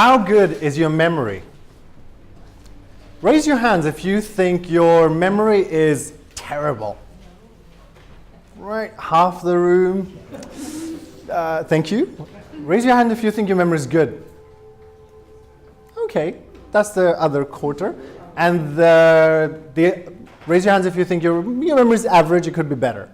How good is your memory? Raise your hands if you think your memory is terrible. Right, half the room. Thank you. Raise your hand if you think your memory is good. Okay, that's the other quarter. And raise your hands if you think your memory is average, it could be better.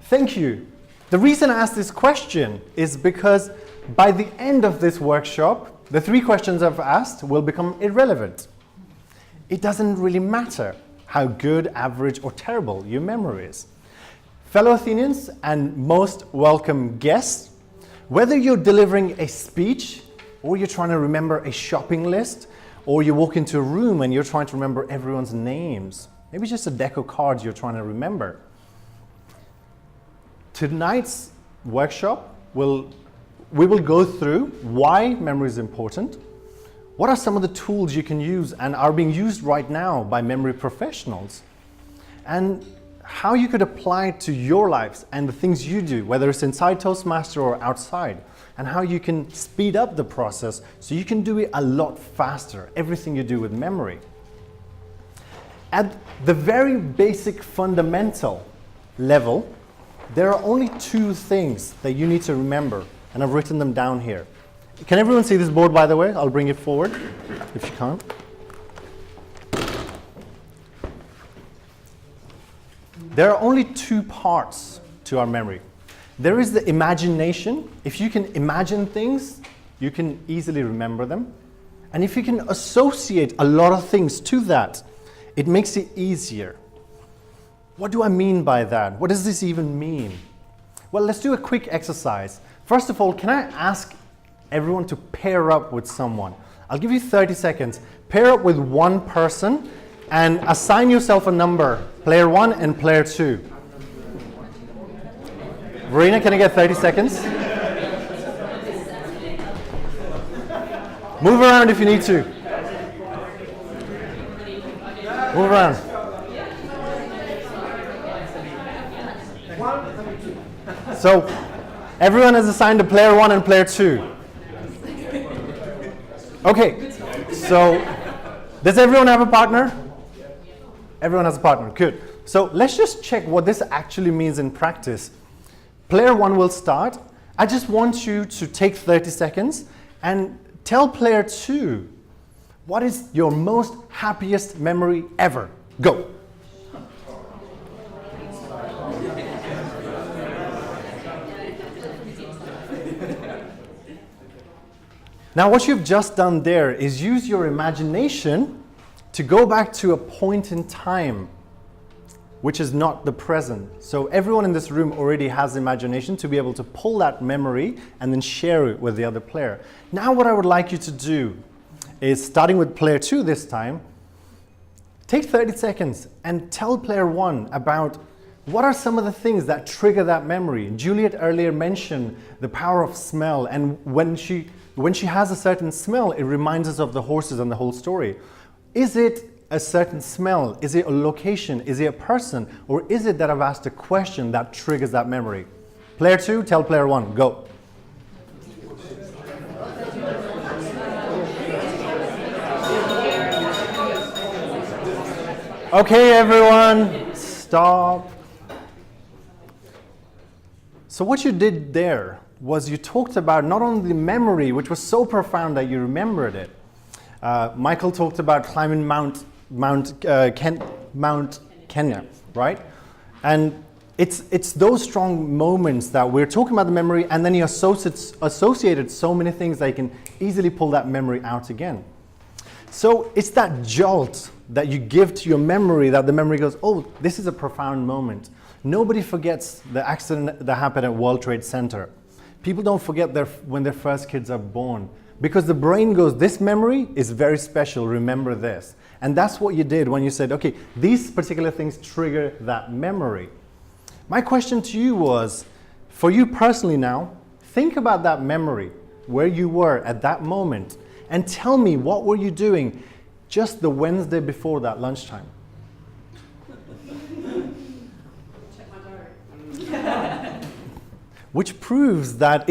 Thank you. The reason I asked this question is because by the end of this workshop, the 3 questions I've asked will become irrelevant. It doesn't really matter how good, average, or terrible your memory is. Fellow Athenians and most welcome guests, whether you're delivering a speech, or you're trying to remember a shopping list, or you walk into a room and you're trying to remember everyone's names, maybe just a deck of cards you're trying to remember. Tonight's workshop, we will go through why memory is important, what are some of the tools you can use and are being used right now by memory professionals, and how you could apply it to your lives and the things you do, whether it's inside Toastmaster or outside, and how you can speed up the process so you can do it a lot faster, everything you do with memory. At the very basic fundamental level, there are only 2 things that you need to remember, and I've written them down here. Can everyone see this board, by the way? I'll bring it forward if you can't. There are only 2 parts to our memory. There is the imagination. If you can imagine things, you can easily remember them. And if you can associate a lot of things to that, it makes it easier. What do I mean by that? What does this even mean? Well, let's do a quick exercise. First of all, can I ask everyone to pair up with someone? I'll give you 30 seconds. Pair up with one person and assign yourself a number, player 1 and player 2. Verena, can I get 30 seconds? Move around if you need to. Move around. So, everyone has assigned a player 1 and player 2. Okay, so does everyone have a partner? Everyone has a partner, good. So let's just check what this actually means in practice. Player 1 will start. I just want you to take 30 seconds and tell player 2, what is your most happiest memory ever? Go. Now what you've just done there is use your imagination to go back to a point in time which is not the present. So everyone in this room already has imagination to be able to pull that memory and then share it with the other player. Now what I would like you to do is, starting with player 2 this time, take 30 seconds and tell player 1 about what are some of the things that trigger that memory. Juliet earlier mentioned the power of smell, and when she has a certain smell, it reminds us of the horses and the whole story. Is it a certain smell? Is it a location? Is it a person? Or is it that I've asked a question that triggers that memory? Player 2, tell player 1, go. Okay, everyone, stop. So what you did there was you talked about not only the memory, which was so profound that you remembered it. Michael talked about climbing Mount Kenya, right? And it's those strong moments that we're talking about the memory, and then you associated so many things that you can easily pull that memory out again. So it's that jolt that you give to your memory that the memory goes, oh, this is a profound moment. Nobody forgets the accident that happened at World Trade Center. People don't forget when their first kids are born, because the brain goes, this memory is very special, remember this. And that's what you did when you said, okay, these particular things trigger that memory. My question to you was, for you personally now, think about that memory, where you were at that moment, and tell me, what were you doing just the Wednesday before that lunchtime? Check my diary. which proves that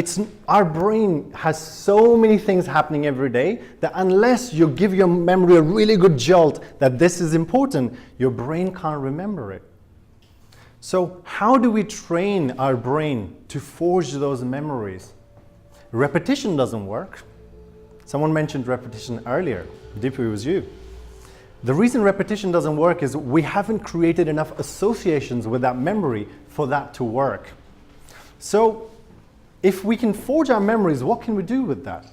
our brain has so many things happening every day that unless you give your memory a really good jolt that this is important, your brain can't remember it. So how do we train our brain to forge those memories? Repetition doesn't work. Someone mentioned repetition earlier. Deepu, it was you. The reason repetition doesn't work is we haven't created enough associations with that memory for that to work. So if we can forge our memories, what can we do with that?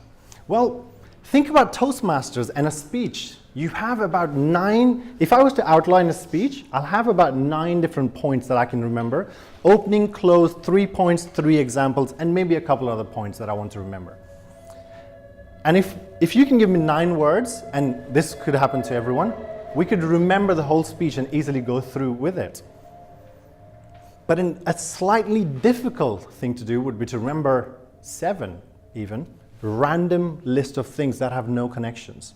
Well, think about Toastmasters and a speech. You have about 9, if I was to outline a speech, I'll have about 9 different points that I can remember. Opening, close, 3 points, 3 examples, and maybe a couple other points that I want to remember. And if you can give me 9 words, and this could happen to everyone, we could remember the whole speech and easily go through with it. But a slightly difficult thing to do would be to remember 7 even, random list of things that have no connections.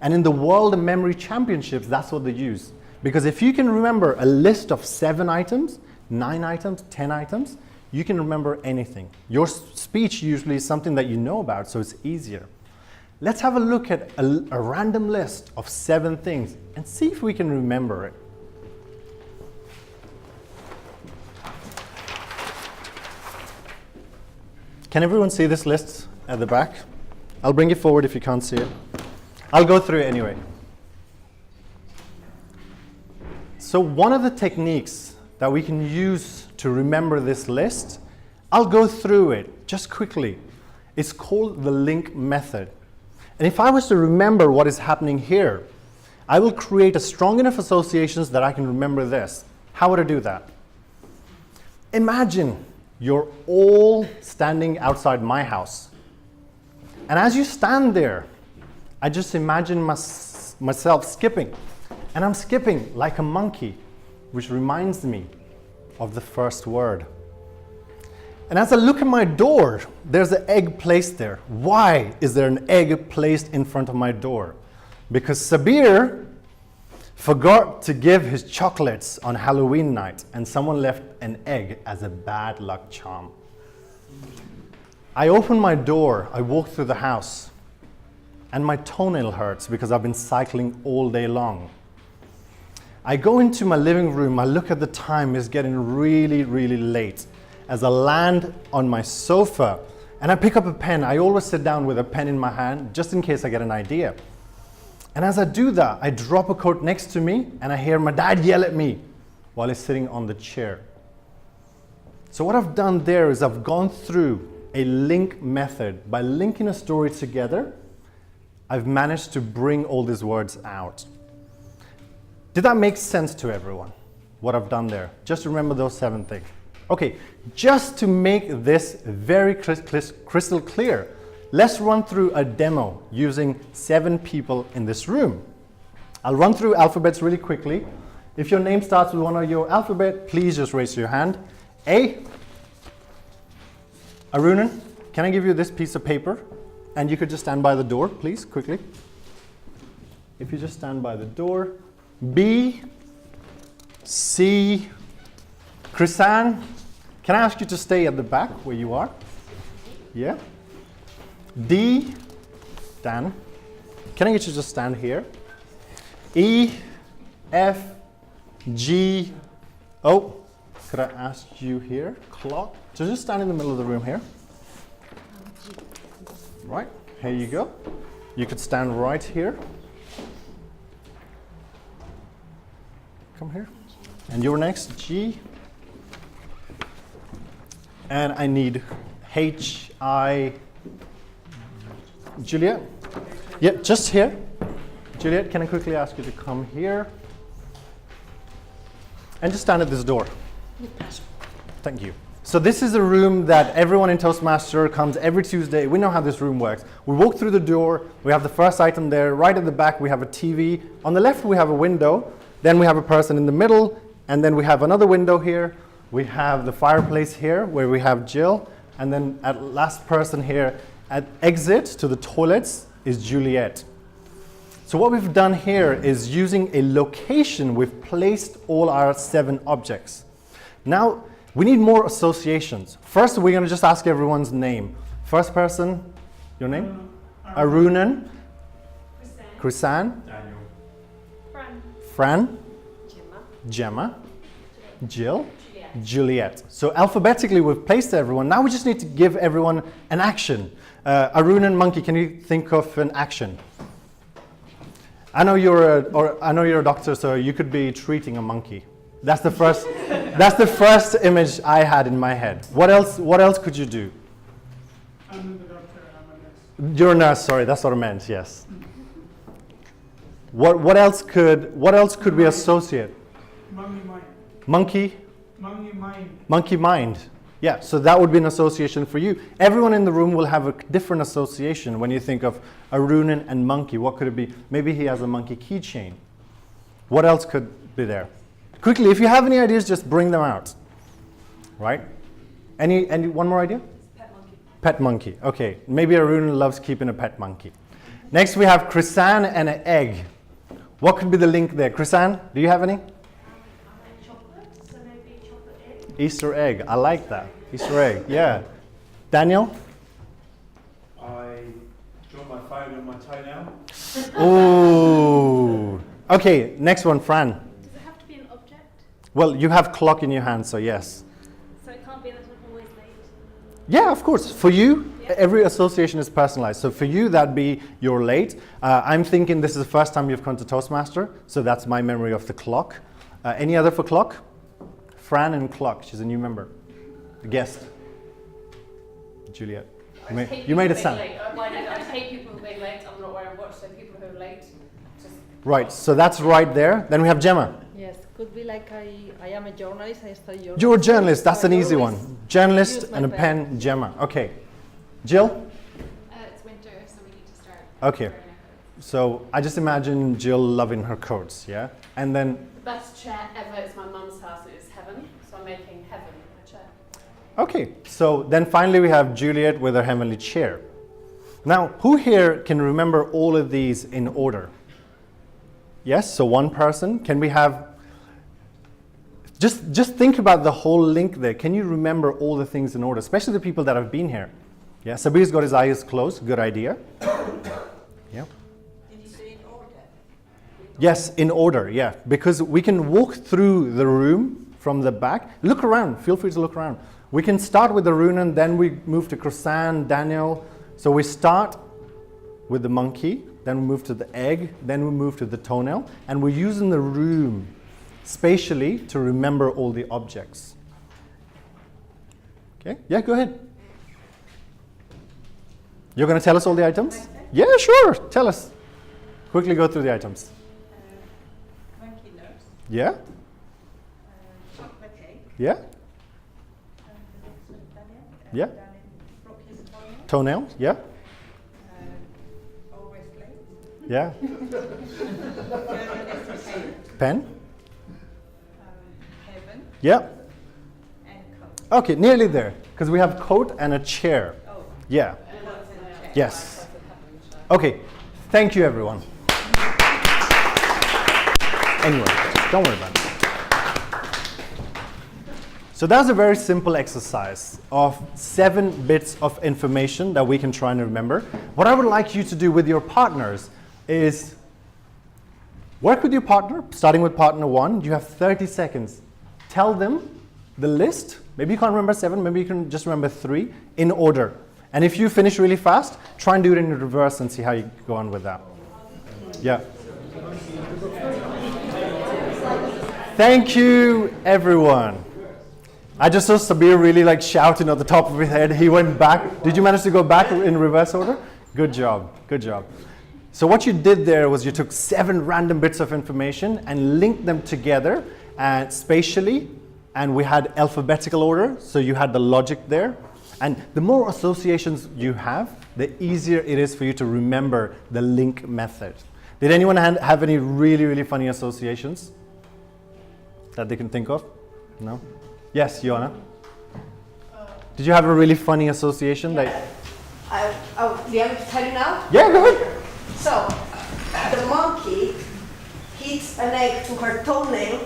And in the World Memory Championships, that's what they use. Because if you can remember a list of 7 items, 9 items, 10 items, you can remember anything. Your speech usually is something that you know about, so it's easier. Let's have a look at a random list of 7 things and see if we can remember it. Can everyone see this list at the back? I'll bring it forward if you can't see it. I'll go through it anyway. So one of the techniques that we can use to remember this list, I'll go through it just quickly. It's called the link method. And if I was to remember what is happening here, I will create a strong enough associations that I can remember this. How would I do that? Imagine you're all standing outside my house. And as you stand there, I just imagine myself skipping. And I'm skipping like a monkey, which reminds me of the first word. And as I look at my door, there's an egg placed there. Why is there an egg placed in front of my door? Because Sabir forgot to give his chocolates on Halloween night, and someone left an egg as a bad luck charm. I open my door, I walk through the house, and my toenail hurts because I've been cycling all day long. I go into my living room, I look at the time, it's getting really, really late. As I land on my sofa and I pick up a pen, I always sit down with a pen in my hand just in case I get an idea. And as I do that, I drop a coat next to me and I hear my dad yell at me while he's sitting on the chair. So what I've done there is I've gone through a link method. By linking a story together, I've managed to bring all these words out. Did that make sense to everyone, what I've done there? Just remember those 7 things. Okay, just to make this very crystal clear, let's run through a demo using 7 people in this room. I'll run through alphabets really quickly. If your name starts with one of your alphabet, please just raise your hand. A. Arunan, can I give you this piece of paper? And you could just stand by the door, please, quickly. If you just stand by the door. B. C. Krisan, can I ask you to stay at the back where you are? Yeah. D. Dan, can I get you to stand here? E. F. G. O. Could I ask you here? Clock. So just stand in the middle of the room here. Right, here you go. You could stand right here. Come here. And you're next, G. And I need H, I, Juliet. Yeah, just here. Juliet, can I quickly ask you to come here? And just stand at this door. Thank you. So this is a room that everyone in Toastmaster comes every Tuesday. We know how this room works. We walk through the door, we have the first item there. Right at the back, we have a TV. On the left, we have a window. Then we have a person in the middle. And then we have another window here. We have the fireplace here where we have Jill. And then at last person here at exit to the toilets is Juliet. So what we've done here is using a location, we've placed all our 7 objects. Now, We need more associations. First, we're going to just ask everyone's name. First person, your name? Arunan. Krisan. Daniel. Fran. Gemma. Jill. Juliet. So alphabetically, we've placed everyone. Now we just need to give everyone an action. Arunan Monkey, can you think of an action? I know you're a doctor, so you could be treating a monkey. That's the first. That's the first image I had in my head. What else could you do? I'm the doctor. I'm a nurse. You're a nurse. Sorry, that's what I meant. Yes. What else could we associate? Monkey mind. Monkey. Monkey mind. Monkey mind. Yeah. So that would be an association for you. Everyone in the room will have a different association when you think of Arunan and monkey. What could it be? Maybe he has a monkey keychain. What else could be there? Quickly, if you have any ideas, just bring them out. Right? Any one more idea? Pet monkey. Pet monkey. Okay. Maybe Arunan loves keeping a pet monkey. Next, we have Krisan and an egg. What could be the link there? Krisan, do you have any? I like chocolate, so maybe chocolate egg. Easter egg. I like that. Easter egg. Yeah. Daniel? I dropped my phone on my toenail. Ooh. Okay. Next one, Fran. Does it have to be an object? Well, you have clock in your hand, so yes. So it can't be that I'm always late? Yeah, of course. For you, Yeah. every association is personalized. So for you, that'd be you're late. I'm thinking this is the first time you've come to Toastmaster, so that's my memory of the clock. Any other for clock? Fran and clock. She's a new member. A guest. Juliet. You made it sound. I hate people being late. I'm not wearing a watch, so people who are late, just Right, so that's right there. Then we have Gemma. Yes, could be like I am a journalist, I study journalism. You're a journalist, that's So an I easy always one. Journalist use my and a pen, Gemma. Okay. Jill? it's winter, so we need to start. Okay. So I just imagine Jill loving her coats, yeah? And then, The best chair ever is my mum's house. It is heaven, so I'm making heaven a chair. okay. So then finally we have Juliet with her heavenly chair. Now, who here can remember all of these in order? Yes, so one person. Can we have, just think about the whole link there. Can you remember all the things in order, especially the people that have been here? Yeah, Sabir's got his eyes closed. Good idea. Yeah. Did you say in order? Yes, in order, yeah. Because we can walk through the room from the back. Look around. Feel free to look around. We can start with the Arunan, then we move to Krisan, Daniel. So we start with the monkey, then we move to the egg, then we move to the toenail, and we're using the room spatially to remember all the objects. Okay, yeah, go ahead. You're going to tell us all the items? Yeah, sure, tell us. Quickly go through the items. Monkey nurse. Yeah, Chocolate egg. yeah, yeah. Daniel broke his toenail. Toenail, yeah, Always late. yeah. Journalist pen. Pen, Heaven yeah. and coat. Okay, nearly there, because we have coat and a chair. Oh, Yeah, clothes and chair. yes. Okay, thank you everyone. Anyway, don't worry about it. So that's a very simple exercise of 7 bits of information that we can try and remember. What I would like you to do with your partners is work with your partner, starting with partner 1. You have 30 seconds. Tell them the list. Maybe you can't remember 7, maybe you can just remember 3 in order. And if you finish really fast, try and do it in reverse and see how you go on with that. Yeah. Thank you, everyone. I just saw Sabir really like shouting at the top of his head. He went back. Did you manage to go back in reverse order? Good job, good job. So what you did there was you took 7 random bits of information and linked them together spatially, and we had alphabetical order, so you had the logic there. And the more associations you have, the easier it is for you to remember the link method. Did anyone have any really, really funny associations that they can think of? No? Yes, Joanna? Did you have a really funny association? Do you want me to tell you now? Yeah, go ahead. So, the monkey hits an egg to her toenail,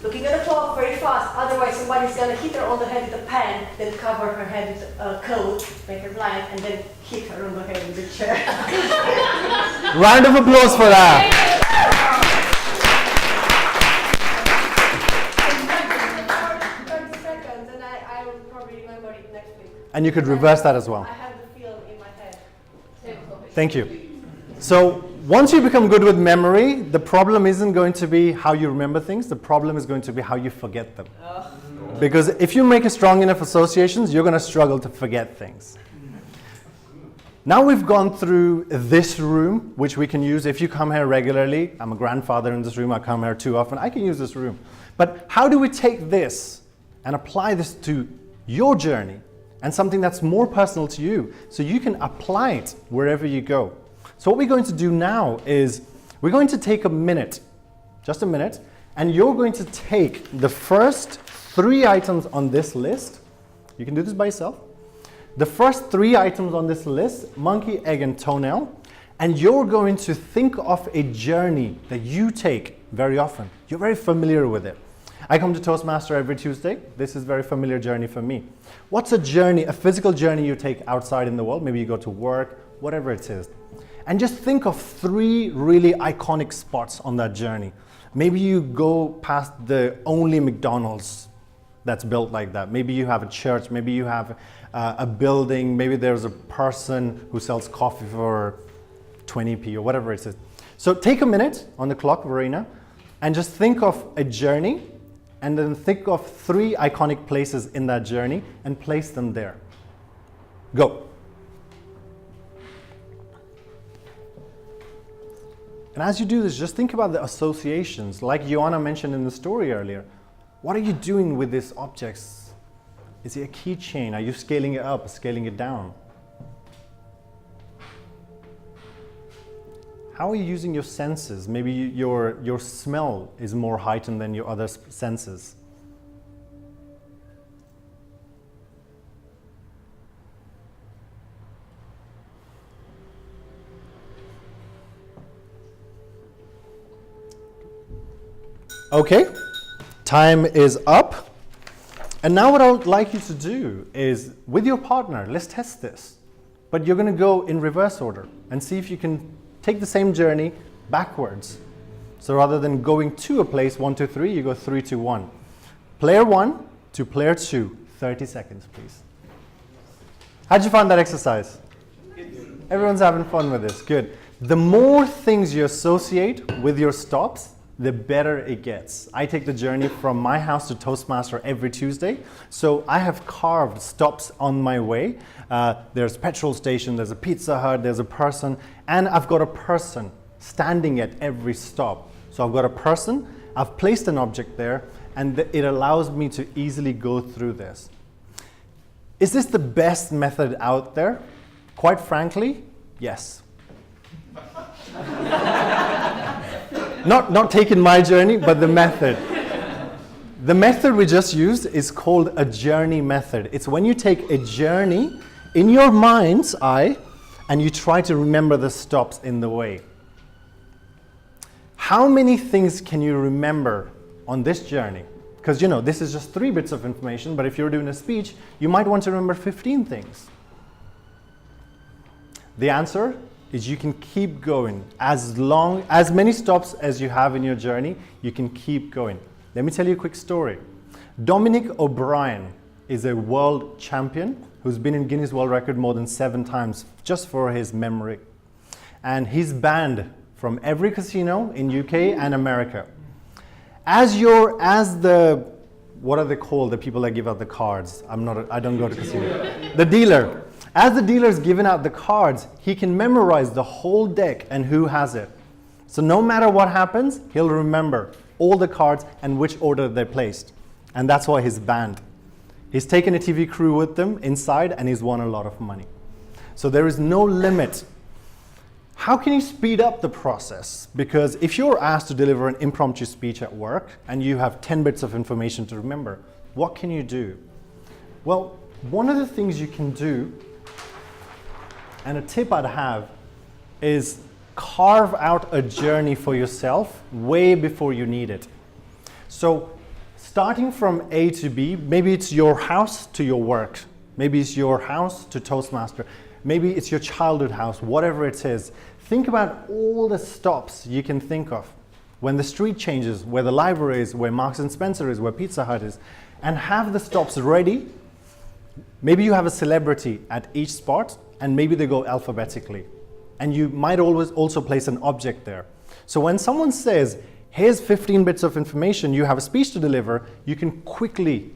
looking at the clock very fast, otherwise somebody's gonna hit her on the head with a pen, then cover her head with a coat, make her blind, and then hit her on the head with a chair. Round of applause for that. 30 seconds, and I will probably remember it next week. And you could reverse that as well. I have the film in my head. Thank you. So once you become good with memory, the problem isn't going to be how you remember things. The problem is going to be how you forget them. Because if you make a strong enough associations, you're going to struggle to forget things. Now we've gone through this room, which we can use if you come here regularly. I'm a grandfather in this room. I come here too often. I can use this room. But how do we take this and apply this to your journey and something that's more personal to you so you can apply it wherever you go? So what we're going to do now is we're going to take a minute, just a minute, and you're going to take the first 3 items on this list. You can do this by yourself. The first 3 items on this list, monkey, egg, and toenail, and you're going to think of a journey that you take very often. You're very familiar with it. I come to Toastmaster every Tuesday. This is a very familiar journey for me. What's a journey, a physical journey you take outside in the world? Maybe you go to work, whatever it is. And just think of 3 really iconic spots on that journey. Maybe you go past the only McDonald's that's built like that. Maybe you have a church, maybe you have a building, maybe there's a person who sells coffee for 20p or whatever it is. So take a minute on the clock, Verena, and just think of a journey, and then think of 3 iconic places in that journey and place them there. Go. And as you do this, just think about the associations. Like Joanna mentioned in the story earlier, what are you doing with these objects? Is it a keychain? Are you scaling it up, scaling it down? How are you using your senses? Maybe your smell is more heightened than your other senses. Okay, time is up. And now what I would like you to do is, with your partner, let's test this. But you're going to go in reverse order and see if you can take the same journey backwards. So rather than going to a place, 1, 2, 3, you go 3, 2, 1. Player 1 to player 2, 30 seconds, please. How'd you find that exercise? Everyone's having fun with this, good. The more things you associate with your stops, the better it gets. I take the journey from my house to Toastmaster every Tuesday, so I have carved stops on my way. There's a petrol station, there's a Pizza Hut, there's a person, and I've got a person standing at every stop. So I've got a person, I've placed an object there, and it allows me to easily go through this. Is this the best method out there? Quite frankly, yes. Not taking my journey, but the method. The method we just used is called a journey method. It's when you take a journey in your mind's eye and you try to remember the stops in the way. How many things can you remember on this journey? Because you know, this is just 3 bits of information, but if you're doing a speech, you might want to remember 15 things. The answer is you can keep going. As many stops as you have in your journey, you can keep going. Let me tell you a quick story. Dominic O'Brien is a world champion who's been in Guinness World Record more than 7 times just for his memory. And he's banned from every casino in UK and America. What are they called, the people that give out the cards? I don't go to casino. The dealer. As the dealer is giving out the cards, he can memorize the whole deck and who has it. So no matter what happens, he'll remember all the cards and which order they're placed. And that's why he's banned. He's taken a TV crew with him inside and he's won a lot of money. So there is no limit. How can you speed up the process? Because if you're asked to deliver an impromptu speech at work and you have 10 bits of information to remember, what can you do? Well, one of the things you can do, and a tip I'd have, is carve out a journey for yourself way before you need it. So starting from A to B, maybe it's your house to your work, maybe it's your house to Toastmaster, maybe it's your childhood house, whatever it is. Think about all the stops you can think of. When the street changes, where the library is, where Marks and Spencer is, where Pizza Hut is, and have the stops ready. Maybe you have a celebrity at each spot, and maybe they go alphabetically. And you might always also place an object there. So when someone says, here's 15 bits of information, you have a speech to deliver, you can quickly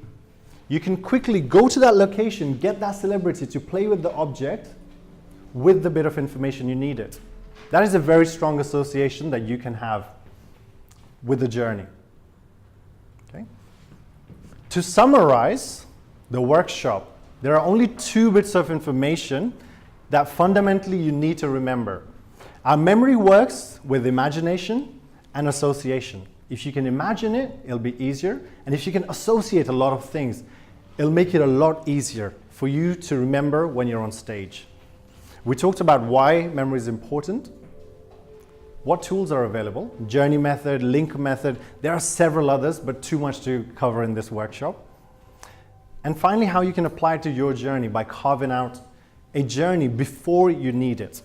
go to that location, get that celebrity to play with the object with the bit of information you needed. That is a very strong association that you can have with the journey. Okay? To summarize the workshop, there are only 2 bits of information that fundamentally you need to remember. Our memory works with imagination and association. If you can imagine it, it'll be easier. And if you can associate a lot of things, it'll make it a lot easier for you to remember when you're on stage. We talked about why memory is important, what tools are available, journey method, link method. There are several others, but too much to cover in this workshop. And finally, how you can apply it to your journey by carving out a journey before you need it.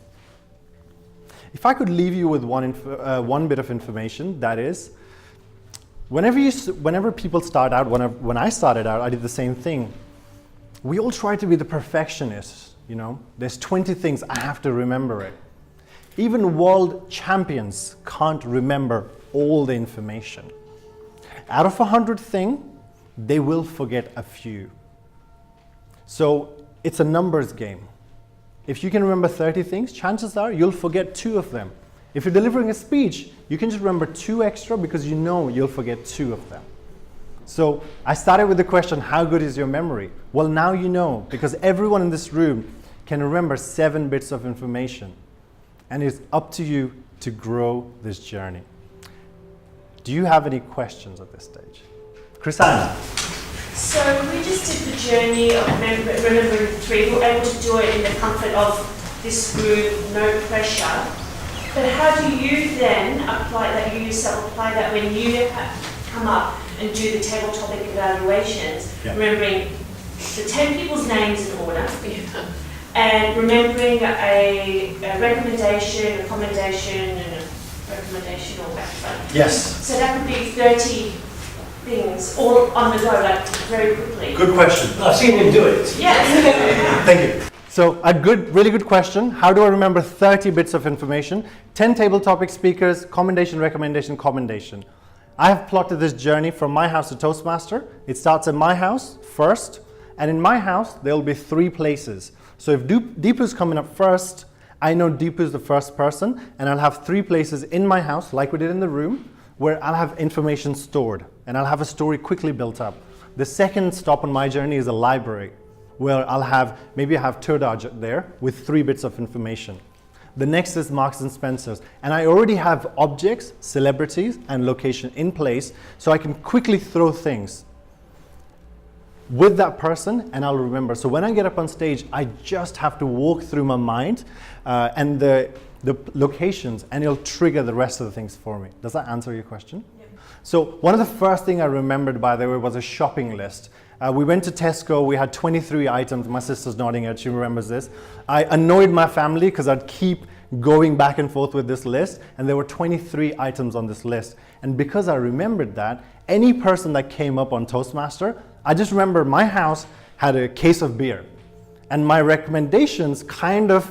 If I could leave you with one bit of information, that is, whenever people start out, when I started out, I did the same thing. We all try to be the perfectionists, you know. There's 20 things, I have to remember it. Even world champions can't remember all the information. Out of 100 things, they will forget a few. So it's a numbers game. If you can remember 30 things, chances are you'll forget 2 of them. If you're delivering a speech, you can just remember 2 extra because you know you'll forget 2 of them. So I started with the question, how good is your memory? Well, now you know, because everyone in this room can remember 7 bits of information. And it's up to you to grow this journey. Do you have any questions at this stage? Chrisanne? So we just did the journey of remembering 3. We were able to do it in the comfort of this room, no pressure. But how do you then apply that, you yourself apply that when you come up and do the table topic evaluations, remembering the 10 people's names in order, and remembering a recommendation, a commendation, and a recommendation all back front. Yes. So that would be 30 things all on the go, like very quickly. Good question. I've seen him do it. Yes. Thank you. So really good question. How do I remember 30 bits of information? 10 table topic speakers, commendation, recommendation, commendation. I have plotted this journey from my house to Toastmaster. It starts in my house first, and in my house, there will be 3 places. So if Deepu's coming up first, I know Deepu's the first person, and I'll have 3 places in my house, like we did in the room, where I'll have information stored, and I'll have a story quickly built up. The second stop on my journey is a library, where I'll have, maybe I have Turdage there with 3 bits of information. The next is Marks and Spencer's, and I already have objects, celebrities, and location in place, so I can quickly throw things with that person, and I'll remember. So when I get up on stage, I just have to walk through my mind and the locations, and it'll trigger the rest of the things for me. Does that answer your question? Yep. So one of the first things I remembered, by the way, was a shopping list. We went to Tesco, we had 23 items. My sister's nodding her, she remembers this. I annoyed my family because I'd keep going back and forth with this list, and there were 23 items on this list. And because I remembered that, any person that came up on Toastmaster, I just remember my house had a case of beer, and my recommendations kind of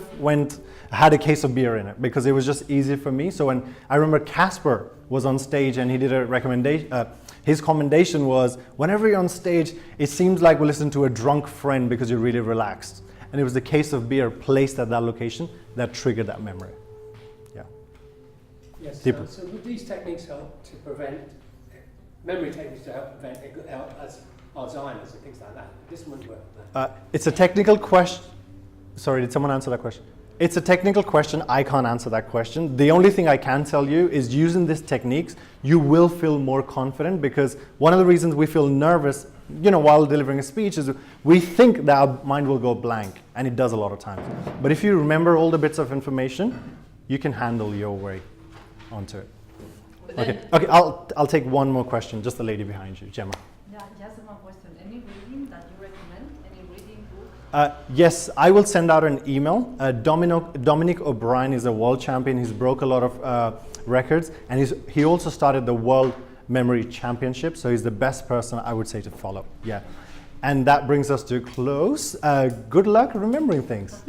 had a case of beer in it because it was just easy for me. So when I remember Casper was on stage and he did a recommendation, his commendation was, whenever you're on stage, it seems like we listen to a drunk friend because you're really relaxed. And it was the case of beer placed at that location that triggered that memory. Yeah. Yes, so would these techniques help to prevent, memory techniques to help prevent Alzheimer's and things like that? This wouldn't work. It's a technical question. Sorry, did someone answer that question? It's a technical question. I can't answer that question. The only thing I can tell you is using these techniques, you will feel more confident, because one of the reasons we feel nervous, while delivering a speech is we think that our mind will go blank, and it does a lot of times. But if you remember all the bits of information, you can handle your way onto it. And Okay, then, okay. I'll take one more question. Just the lady behind you, Gemma. yeah, just one question. Any reading that you recommend? Any reading book? Yes, I will send out an email. Dominic O'Brien is a world champion. He's broke a lot of records, and he also started the World Memory Championship. So he's the best person I would say to follow. Yeah, and that brings us to close. Good luck remembering things.